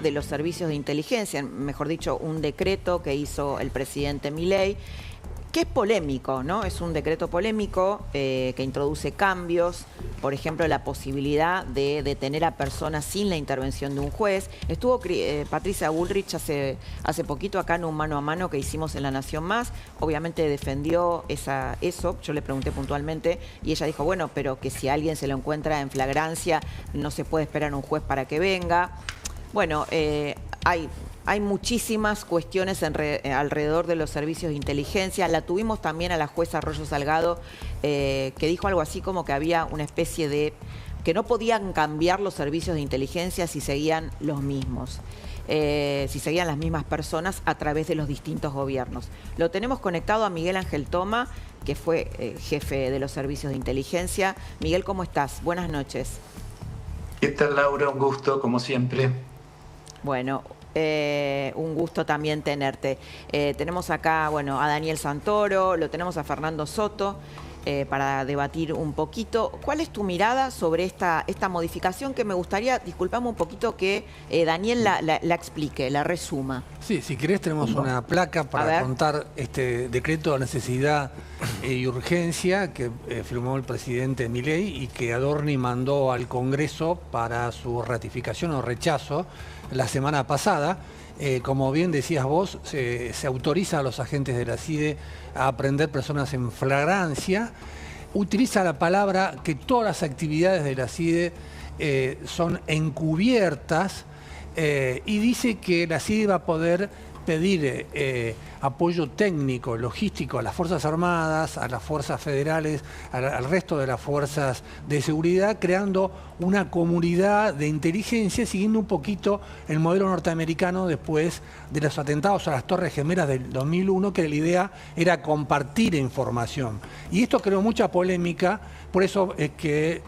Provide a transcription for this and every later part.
de los servicios de inteligencia, mejor dicho, un decreto que hizo el presidente Milei, que es polémico, ¿no? Es un decreto polémico que introduce cambios, por ejemplo, la posibilidad de detener a personas sin la intervención de un juez. Estuvo Patricia Bullrich hace poquito acá en un mano a mano que hicimos en La Nación Más. Obviamente defendió eso, yo le pregunté puntualmente y ella dijo, bueno, pero que si alguien se lo encuentra en flagrancia, no se puede esperar a un juez para que venga. Bueno, hay muchísimas cuestiones alrededor de los servicios de inteligencia. La tuvimos también a la jueza Arroyo Salgado, que dijo algo así como que había una especie de... que no podían cambiar los servicios de inteligencia si seguían los mismos. Si seguían las mismas personas a través de los distintos gobiernos. Lo tenemos conectado a Miguel Ángel Toma, que fue jefe de los servicios de inteligencia. Miguel, ¿cómo estás? Buenas noches. ¿Qué tal, Laura? Un gusto, como siempre. Bueno, un gusto también tenerte. Tenemos acá, bueno, a Daniel Santoro, lo tenemos a Fernando Soto para debatir un poquito. ¿Cuál es tu mirada sobre esta modificación que me gustaría, disculpame un poquito, que Daniel la explique, la resuma? Sí, si querés tenemos una placa para contar este decreto de necesidad y urgencia que firmó el presidente Milei y que Adorni mandó al Congreso para su ratificación o rechazo la semana pasada. Como bien decías vos, se autoriza a los agentes de la CIDE a aprender personas en flagrancia. Utiliza la palabra que todas las actividades de la CIDE son encubiertas y dice que la CIDE va a poder pedir apoyo técnico, logístico a las Fuerzas Armadas, a las Fuerzas Federales, al resto de las Fuerzas de Seguridad, creando una comunidad de inteligencia, siguiendo un poquito el modelo norteamericano después de los atentados a las Torres Gemelas del 2001, que la idea era compartir información. Y esto creó mucha polémica, por eso es que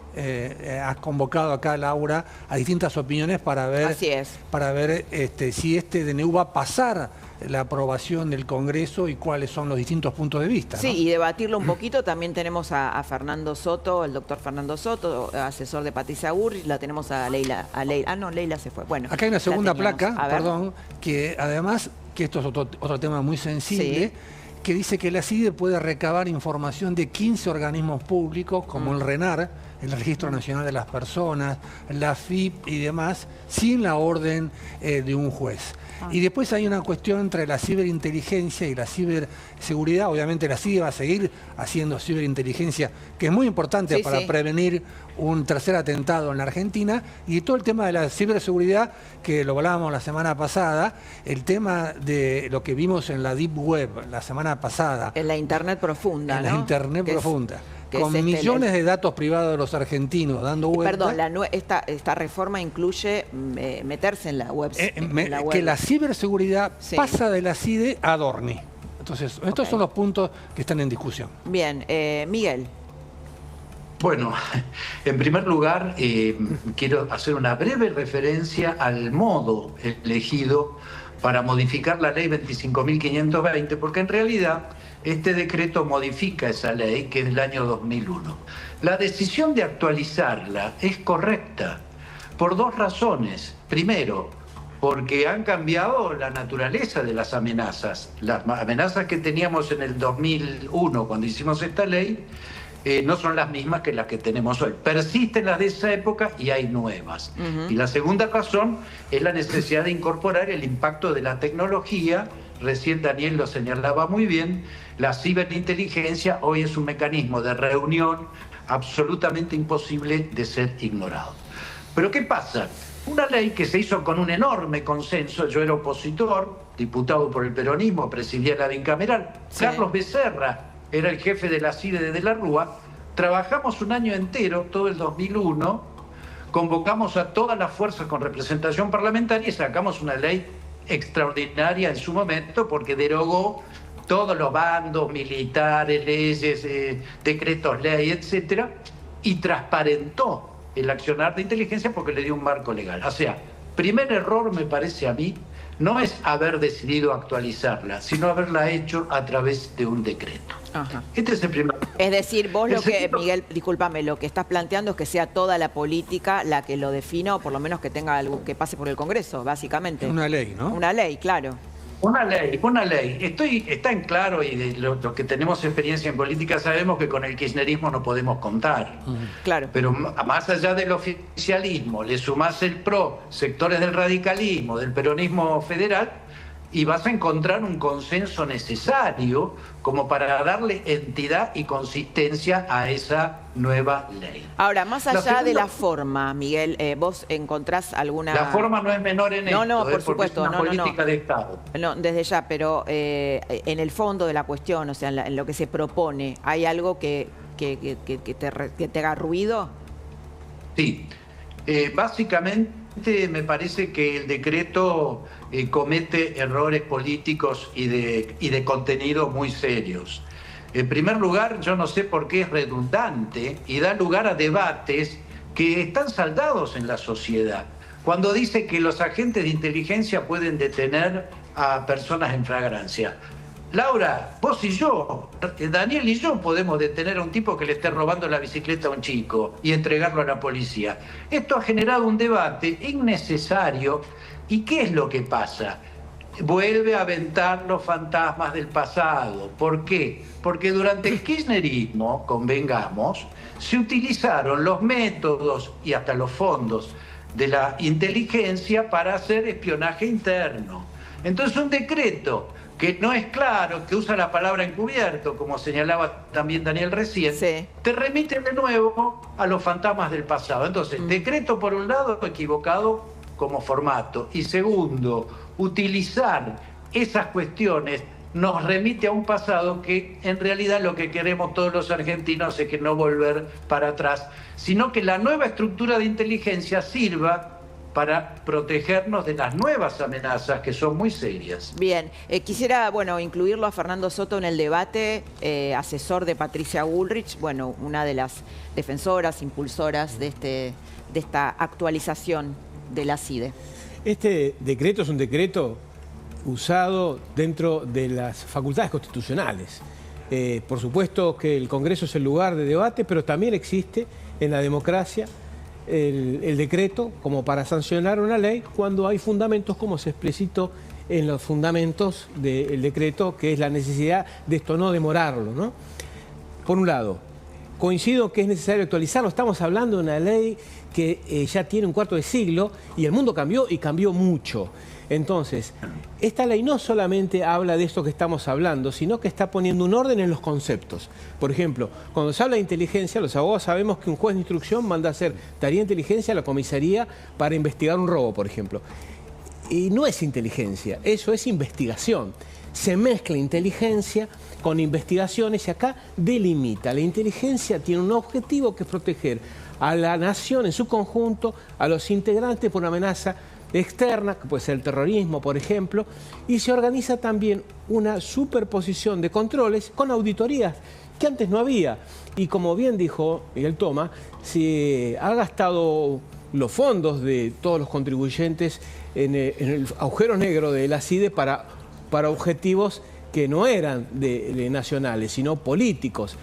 has convocado acá, Laura, a distintas opiniones para ver, si este DNU va a pasar la aprobación del Congreso y cuáles son los distintos puntos de vista, ¿no? Sí, y debatirlo un poquito. También tenemos a Fernando Soto, el doctor Fernando Soto, asesor de Patricia Bullrich. La tenemos a Leila. No, Leila se fue. Bueno, acá hay una segunda placa, perdón, que además, que esto es otro tema muy sensible, que dice que la CIDE puede recabar información de 15 organismos públicos, como el RENAR, el Registro Nacional de las Personas, la FIP y demás, sin la orden de un juez. Y después hay una cuestión entre la ciberinteligencia y la ciberseguridad. Obviamente la CIDE va a seguir haciendo ciberinteligencia, que es muy importante para prevenir un tercer atentado en la Argentina. Y todo el tema de la ciberseguridad, que lo hablábamos la semana pasada, el tema de lo que vimos en la Deep Web la semana pasada. En la Internet profunda, en la Internet profunda. Con millones de datos privados de los argentinos dando vueltas. Perdón, esta reforma incluye meterse en la web. Que la ciberseguridad pasa de la CIDE a Adorni. Entonces, estos son los puntos que están en discusión. Bien, Miguel. Bueno, en primer lugar, quiero hacer una breve referencia al modo elegido para modificar la ley 25.520, porque en realidad este decreto modifica esa ley que es del año 2001. La decisión de actualizarla es correcta por dos razones. Primero, porque han cambiado la naturaleza de las amenazas. Las amenazas que teníamos en el 2001 cuando hicimos esta ley no son las mismas que las que tenemos hoy. Persisten las de esa época y hay nuevas. Y la segunda razón es la necesidad de incorporar el impacto de la tecnología. Recién Daniel lo señalaba muy bien, la ciberinteligencia hoy es un mecanismo de reunión absolutamente imposible de ser ignorado. Pero ¿qué pasa? Una ley que se hizo con un enorme consenso, yo era opositor, diputado por el peronismo, presidía la bicameral, Carlos Becerra era el jefe de la CIDE de la Rúa, trabajamos un año entero, todo el 2001, convocamos a todas las fuerzas con representación parlamentaria y sacamos una ley extraordinaria en su momento porque derogó todos los bandos militares, leyes, decretos ley, etcétera, y transparentó el accionar de inteligencia porque le dio un marco legal. O sea, primer error, me parece a mí, no es haber decidido actualizarla, sino haberla hecho a través de un decreto. Ajá. Este es el primer. Es decir, vos lo que, Miguel, discúlpame, lo que estás planteando es que sea toda la política la que lo defina, o por lo menos que tenga algo que pase por el Congreso, básicamente. Una ley, ¿no? Una ley, claro. Una ley. Está en claro, y de los que tenemos experiencia en política sabemos que con el kirchnerismo no podemos contar. Claro. Pero más allá del oficialismo, le sumás el PRO, sectores del radicalismo, del peronismo federal, y vas a encontrar un consenso necesario como para darle entidad y consistencia a esa nueva ley. Ahora, más allá de la forma, Miguel, ¿vos encontrás alguna...? La forma no es menor en esto, no, por supuesto, es una política de Estado. No, desde ya, pero en el fondo de la cuestión, o sea, en lo que se propone, ¿hay algo que te haga ruido? Sí, básicamente me parece que el decreto comete errores políticos y de contenido muy serios. En primer lugar, yo no sé por qué es redundante y da lugar a debates que están saldados en la sociedad. Cuando dice que los agentes de inteligencia pueden detener a personas en flagrancia. Laura, vos y yo, Daniel y yo podemos detener a un tipo que le esté robando la bicicleta a un chico y entregarlo a la policía. Esto ha generado un debate innecesario. ¿Y qué es lo que pasa? Vuelve a aventar los fantasmas del pasado. ¿Por qué? Porque durante el kirchnerismo, convengamos, se utilizaron los métodos y hasta los fondos de la inteligencia para hacer espionaje interno. Entonces un decreto que no es claro, que usa la palabra encubierto, como señalaba también Daniel recién, sí, te remite de nuevo a los fantasmas del pasado. Entonces, decreto por un lado equivocado como formato, y segundo, utilizar esas cuestiones nos remite a un pasado que en realidad lo que queremos todos los argentinos es que no volver para atrás, sino que la nueva estructura de inteligencia sirva para protegernos de las nuevas amenazas que son muy serias. Bien, quisiera, incluirlo a Fernando Soto en el debate, asesor de Patricia Bullrich, una de las defensoras, impulsoras de esta actualización de la CIDE. Este decreto es un decreto usado dentro de las facultades constitucionales. Por supuesto que el Congreso es el lugar de debate, pero también existe en la democracia el decreto como para sancionar una ley cuando hay fundamentos, como se explicitó en los fundamentos del decreto, que es la necesidad de esto no demorarlo, ¿no? Por un lado, coincido que es necesario actualizarlo. Estamos hablando de una ley que ya tiene un cuarto de siglo y el mundo cambió y cambió mucho. Entonces, esta ley no solamente habla de esto que estamos hablando, sino que está poniendo un orden en los conceptos. Por ejemplo, cuando se habla de inteligencia, los abogados sabemos que un juez de instrucción manda a hacer tarea de inteligencia a la comisaría para investigar un robo, por ejemplo. Y no es inteligencia, eso es investigación. Se mezcla inteligencia con investigaciones y acá delimita. La inteligencia tiene un objetivo que es proteger a la nación en su conjunto, a los integrantes por una amenaza externa, que puede ser el terrorismo, por ejemplo, y se organiza también una superposición de controles con auditorías que antes no había. Y como bien dijo Miguel Toma, se ha gastado los fondos de todos los contribuyentes en el agujero negro de la CIDE para objetivos que no eran de nacionales, sino políticos.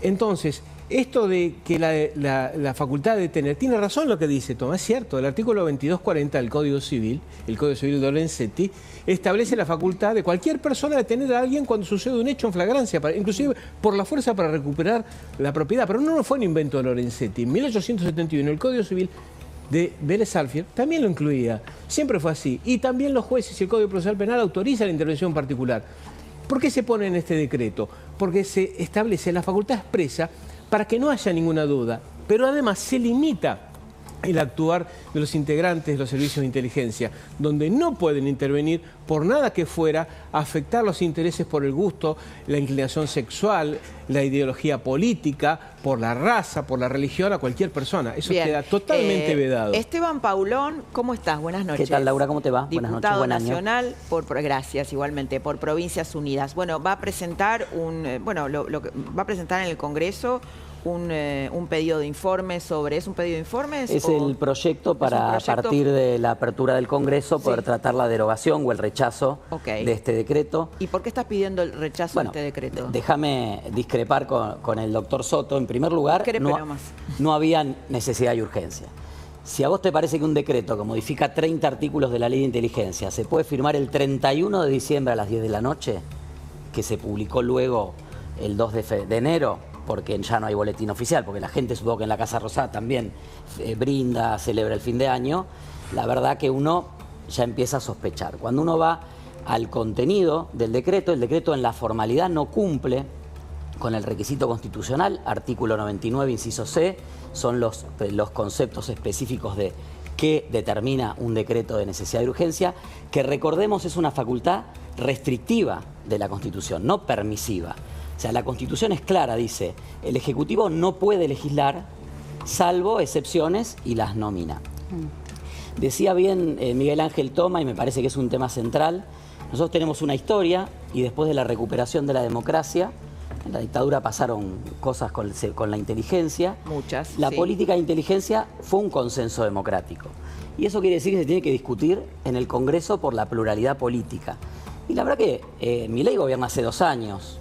Entonces, esto de que la facultad de detener, tiene razón lo que dice Tomás, es cierto, el artículo 2240 del Código Civil, el Código Civil de Lorenzetti, establece la facultad de cualquier persona de detener a alguien cuando sucede un hecho en flagrancia, inclusive por la fuerza para recuperar la propiedad. Pero no fue un invento de Lorenzetti. En 1871 el Código Civil de Vélez Sarsfield también lo incluía, siempre fue así. Y también los jueces y el Código Procesal Penal autorizan la intervención particular. ¿Por qué se pone en este decreto? Porque se establece la facultad expresa para que no haya ninguna duda, pero además se limita el actuar de los integrantes de los servicios de inteligencia, donde no pueden intervenir por nada que fuera a afectar los intereses por el gusto, la inclinación sexual, la ideología política, por la raza, por la religión, a cualquier persona. Eso Bien. Queda totalmente vedado. Esteban Paulón, ¿cómo estás? Buenas noches. ¿Qué tal, Laura? ¿Cómo te va? Buenas noches, Diputado buen año. nacional, gracias igualmente, por Provincias Unidas. Va a presentar va a presentar en el Congreso un pedido de informe sobre... ¿Es un pedido de informes? Es el proyecto para, a partir de la apertura del Congreso, poder tratar la derogación o el rechazo de este decreto. ¿Y por qué estás pidiendo el rechazo de este decreto? Déjame discrepar con el doctor Soto. En primer lugar, no había necesidad y urgencia. Si a vos te parece que un decreto que modifica 30 artículos de la Ley de Inteligencia se puede firmar el 31 de diciembre a las 10 de la noche, que se publicó luego el 2 de enero, porque ya no hay boletín oficial, porque la gente, supongo que en la Casa Rosada también brinda, celebra el fin de año, la verdad que uno ya empieza a sospechar. Cuando uno va al contenido del decreto, el decreto en la formalidad no cumple con el requisito constitucional, artículo 99, inciso C, son los conceptos específicos de qué determina un decreto de necesidad y urgencia, que recordemos es una facultad restrictiva de la Constitución, no permisiva. O sea, la Constitución es clara, dice, el Ejecutivo no puede legislar salvo excepciones y las nomina. Decía bien Miguel Ángel Toma, y me parece que es un tema central, nosotros tenemos una historia y después de la recuperación de la democracia, en la dictadura pasaron cosas con la inteligencia. Muchas. La política de inteligencia fue un consenso democrático. Y eso quiere decir que se tiene que discutir en el Congreso por la pluralidad política. Y la verdad que Milei gobierna hace 2 años.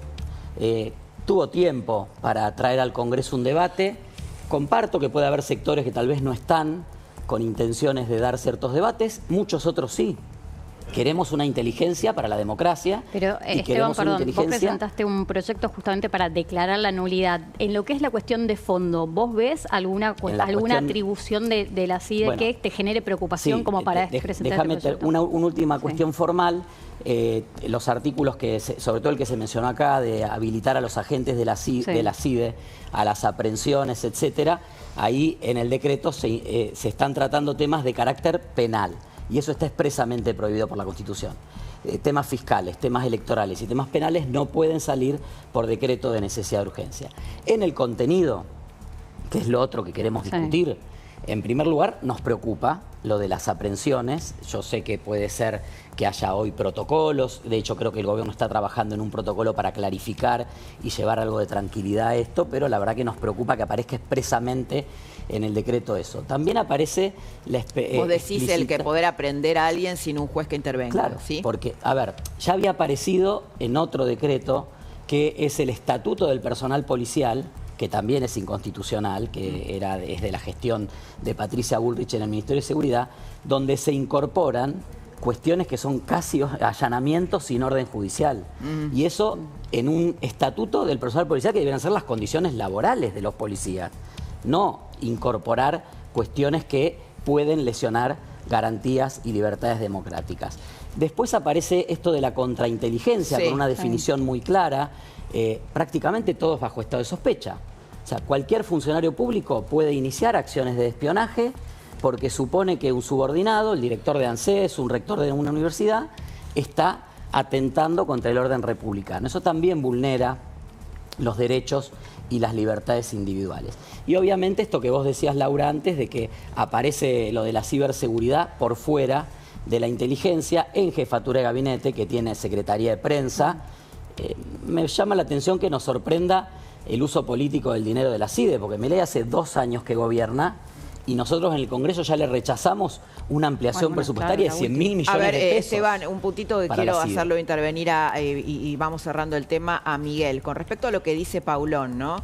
Tuvo tiempo para traer al Congreso un debate. Comparto que puede haber sectores que tal vez no están con intenciones de dar ciertos debates, muchos otros sí. Queremos una inteligencia para la democracia. Pero, Esteban, perdón, vos presentaste un proyecto justamente para declarar la nulidad. En lo que es la cuestión de fondo, ¿vos ves alguna atribución de la CIDE que te genere preocupación como para presentar este proyecto? Una última cuestión formal. Los artículos, sobre todo el que se mencionó acá, de habilitar a los agentes de la CIDE a las aprehensiones, etcétera, ahí en el decreto se están tratando temas de carácter penal. Y eso está expresamente prohibido por la Constitución. Temas fiscales, temas electorales y temas penales no pueden salir por decreto de necesidad de urgencia. En el contenido, que es lo otro que queremos discutir, en primer lugar nos preocupa lo de las aprehensiones. Yo sé que puede ser que haya hoy protocolos, de hecho creo que el gobierno está trabajando en un protocolo para clarificar y llevar algo de tranquilidad a esto, pero la verdad que nos preocupa que aparezca expresamente en el decreto eso. También aparece la Vos decís el que poder aprender a alguien sin un juez que intervenga. Claro, ¿sí? Porque, a ver, ya había aparecido en otro decreto que es el Estatuto del Personal Policial, que también es inconstitucional, que es de la gestión de Patricia Bullrich en el Ministerio de Seguridad, donde se incorporan cuestiones que son casi allanamientos sin orden judicial. Y eso en un estatuto del personal policial que deberían ser las condiciones laborales de los policías, no incorporar cuestiones que pueden lesionar garantías y libertades democráticas. Después aparece esto de la contrainteligencia, con una definición muy clara, prácticamente todos bajo estado de sospecha. O sea, cualquier funcionario público puede iniciar acciones de espionaje porque supone que un subordinado, el director de ANSES, un rector de una universidad, está atentando contra el orden republicano. Eso también vulnera los derechos y las libertades individuales. Y obviamente esto que vos decías, Laura, antes de que aparece lo de la ciberseguridad por fuera de la inteligencia en jefatura de gabinete, que tiene Secretaría de Prensa, me llama la atención que nos sorprenda el uso político del dinero de la CIDE, porque Milei hace 2 años que gobierna y nosotros en el Congreso ya le rechazamos una ampliación presupuestaria de 100.000 millones de pesos. Esteban, un puntito que quiero hacerlo intervenir y vamos cerrando el tema a Miguel. Con respecto a lo que dice Paulón, ¿no?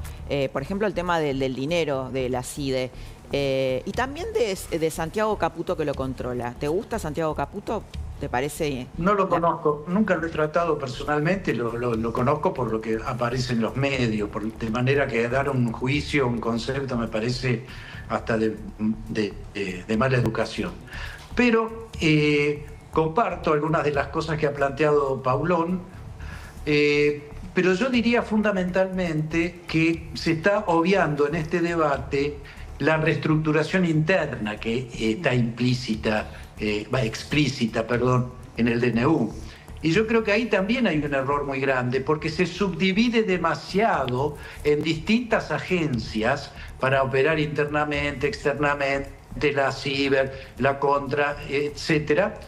Por ejemplo, el tema del dinero de la CIDE y también de Santiago Caputo, que lo controla. ¿Te gusta Santiago Caputo? ¿Te parece? No lo conozco, nunca lo he tratado personalmente, lo conozco por lo que aparece en los medios, de manera que dar un juicio, un concepto, me parece hasta de mala educación. Pero comparto algunas de las cosas que ha planteado Paulón, pero yo diría fundamentalmente que se está obviando en este debate la reestructuración interna que está explícita, en el DNU. Y yo creo que ahí también hay un error muy grande, porque se subdivide demasiado en distintas agencias para operar internamente, externamente, la ciber, la contra, etcétera.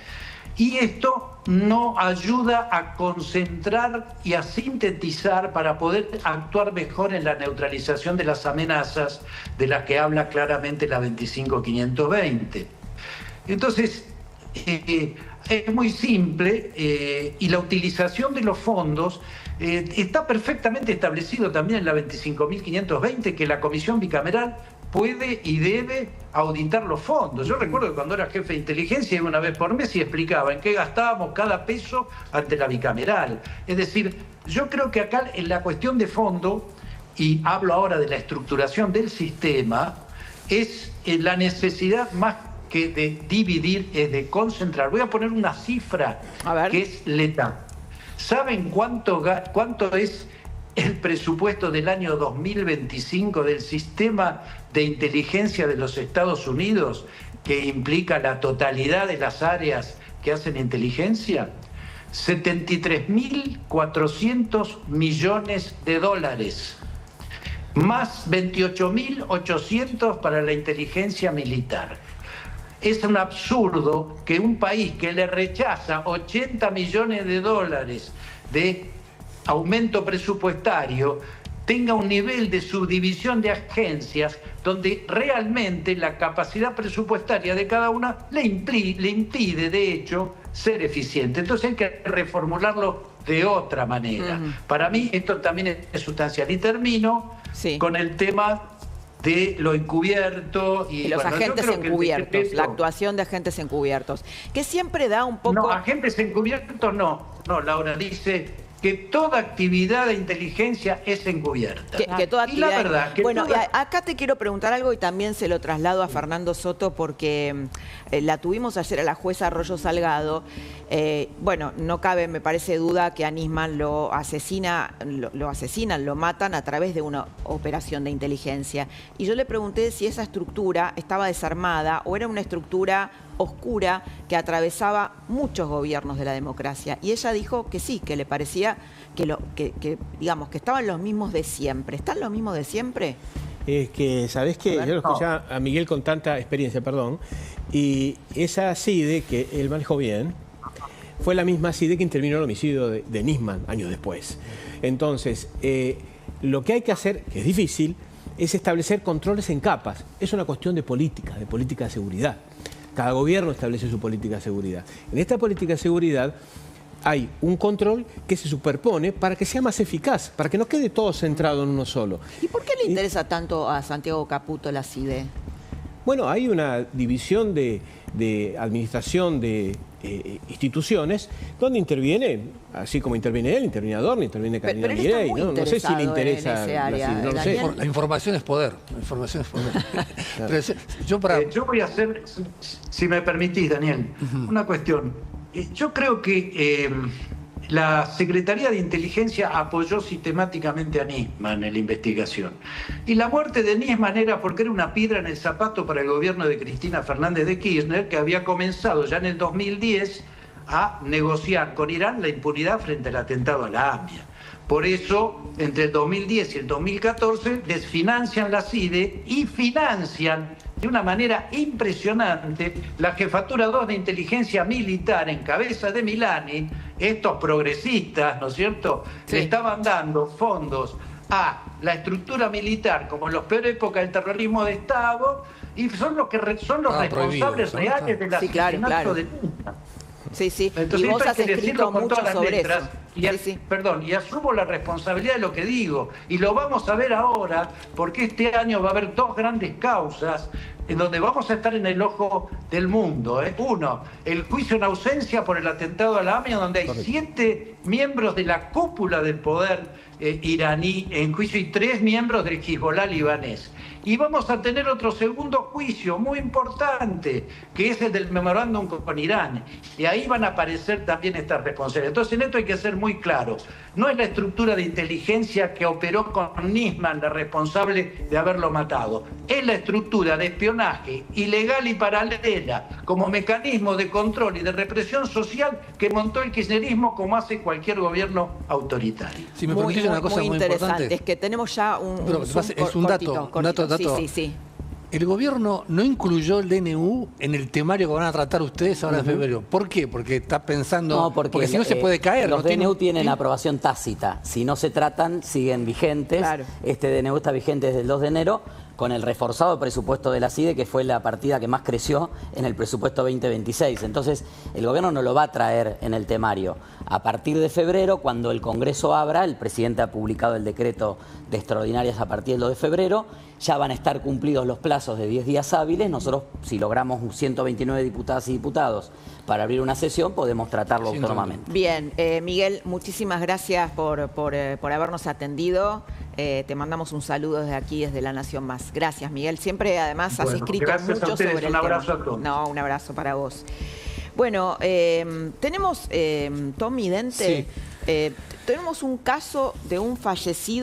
Y esto no ayuda a concentrar y a sintetizar para poder actuar mejor en la neutralización de las amenazas de las que habla claramente la 25520. Entonces, es muy simple y la utilización de los fondos está perfectamente establecido también en la 25.520, que la Comisión Bicameral puede y debe auditar los fondos. Yo recuerdo que cuando era jefe de inteligencia iba una vez por mes y explicaba en qué gastábamos cada peso ante la bicameral. Es decir, yo creo que acá en la cuestión de fondo, y hablo ahora de la estructuración del sistema, es la necesidad más que de dividir, es de concentrar. Voy a poner una cifra que es letal. ¿Saben cuánto es el presupuesto del año 2025 del sistema de inteligencia de los Estados Unidos, que implica la totalidad de las áreas que hacen inteligencia? 73.400 millones de dólares, más 28.800 para la inteligencia militar. Es un absurdo que un país que le rechaza 80 millones de dólares de aumento presupuestario tenga un nivel de subdivisión de agencias donde realmente la capacidad presupuestaria de cada una le impide, de hecho, ser eficiente. Entonces hay que reformularlo de otra manera. Para mí esto también es sustancial. Y termino con el tema de lo encubierto y los agentes encubiertos, la actuación de agentes encubiertos, que siempre da un poco... No, agentes encubiertos no, Laura, dice que toda actividad de inteligencia es encubierta. Que toda actividad... Y la verdad... Bueno, acá te quiero preguntar algo y también se lo traslado a Fernando Soto porque la tuvimos ayer a la jueza Arroyo Salgado. Bueno, no cabe, me parece, duda que a Nisman lo asesinan, lo matan a través de una operación de inteligencia. Y yo le pregunté si esa estructura estaba desarmada o era una estructura oscura que atravesaba muchos gobiernos de la democracia. Y ella dijo que sí, que le parecía que digamos, que estaban los mismos de siempre. ¿Están los mismos de siempre? Es que, ¿sabés qué? Yo lo escuchaba a Miguel con tanta experiencia, perdón, y esa CIDE que él manejó bien, fue la misma CIDE que intervino el homicidio de Nisman años después. Entonces, lo que hay que hacer, que es difícil, es establecer controles en capas. Es una cuestión de política de seguridad. Cada gobierno establece su política de seguridad. En esta política de seguridad hay un control que se superpone para que sea más eficaz, para que no quede todo centrado en uno solo. ¿Y por qué le interesa tanto a Santiago Caputo la CIDE? Bueno, hay una división de administración de instituciones donde interviene, así como interviene él, interviene Adorno, interviene Karina Milei. No sé si le interesa no lo sé. La información es poder. La información es poder. Pero yo voy a hacer, si me permitís, Daniel, una cuestión. Yo creo que la Secretaría de Inteligencia apoyó sistemáticamente a Nisman en la investigación. Y la muerte de Nisman era porque era una piedra en el zapato para el gobierno de Cristina Fernández de Kirchner, que había comenzado ya en el 2010 a negociar con Irán la impunidad frente al atentado a la AMIA. Por eso, entre el 2010 y el 2014, desfinancian la CIDE y financian de una manera impresionante la Jefatura 2 de Inteligencia Militar en cabeza de Milani. Estos progresistas, ¿no es cierto?, le estaban dando fondos a la estructura militar como en las peores épocas del terrorismo de Estado y son los responsables reales del asesinato de Nisman. Sí, sí. Entonces, y vos has escrito mucho sobre eso. Perdón, y asumo la responsabilidad de lo que digo. Y lo vamos a ver ahora, porque este año va a haber dos grandes causas en donde vamos a estar en el ojo del mundo. Uno, el juicio en ausencia por el atentado a la AMIA, donde hay 7 miembros de la cúpula del poder iraní en juicio y 3 miembros del Hezbollah libanés. Y vamos a tener otro segundo juicio muy importante, que es el del memorándum con Irán. Y ahí van a aparecer también estas responsabilidades. Entonces, en esto hay que ser muy claro. No es la estructura de inteligencia que operó con Nisman la responsable de haberlo matado. Es la estructura de espionaje ilegal y paralela como mecanismo de control y de represión social que montó el kirchnerismo como hace cualquier gobierno autoritario. Si me permitís una cosa muy interesante, importante. es que tenemos ya un dato. Sí. El gobierno no incluyó el DNU en el temario que van a tratar ustedes ahora en febrero. ¿Por qué? Porque está pensando... No, porque si no se puede caer. Los DNU tienen aprobación tácita. Si no se tratan, siguen vigentes. Claro. Este DNU está vigente desde el 2 de enero con el reforzado presupuesto de la CIDE, que fue la partida que más creció en el presupuesto 2026. Entonces, el gobierno no lo va a traer en el temario. A partir de febrero, cuando el Congreso abra, el presidente ha publicado el decreto de extraordinarias a partir del 2 de febrero, ya van a estar cumplidos los plazos de 10 días hábiles. Nosotros, si logramos 129 diputadas y diputados para abrir una sesión, podemos tratarlo autónomamente. Bien, Miguel, muchísimas gracias por habernos atendido. Te mandamos un saludo desde aquí, desde La Nación Más. Gracias, Miguel. Siempre, además, has escrito mucho sobre el tema. Un abrazo a todos. No, un abrazo para vos. Bueno, tenemos, Tommy Dente, tenemos un caso de un fallecido.